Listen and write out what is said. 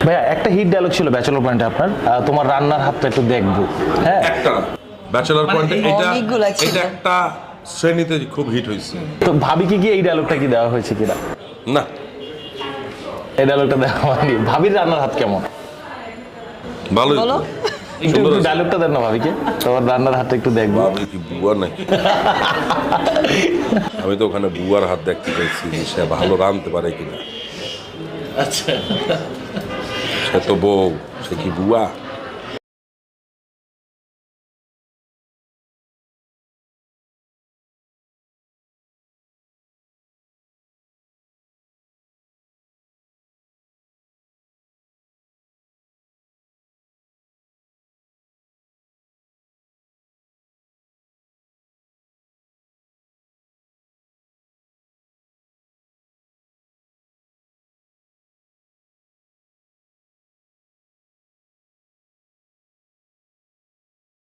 ভাইয়া একটা hit dialogue ছিল ব্যাচেলর পয়েন্টে আপনার, তোমার রান্নার হাতটা একটু দেখবো। হ্যাঁ একটা ব্যাচেলর পয়েন্টে এটা অনেকগুলা ছিল। এটা একটা শ্রেণীতে খুব হিট হয়েছে। তো ভাবিকে কি এই ডায়লগটা কি দেওয়া হয়েছে কিনা? না, এই ডায়লগটা দেওয়া হয়নি। ভাবির রান্নার হাত কেমন? ভালোই বলো। তো। একটু সুন্দর আছে। ডায়লগটা দেন না ভাবিকে, তোমার রান্নার হাতটা একটু দেখবো। ভাবি কি বুয়া নাকি? আমি তো ওখানে বুয়ার হাত দেখতে চাইছি যে সে ভালো রাঁধতে পারে কিনা। আচ্ছা সে তো বউ, সে কি বুয়া?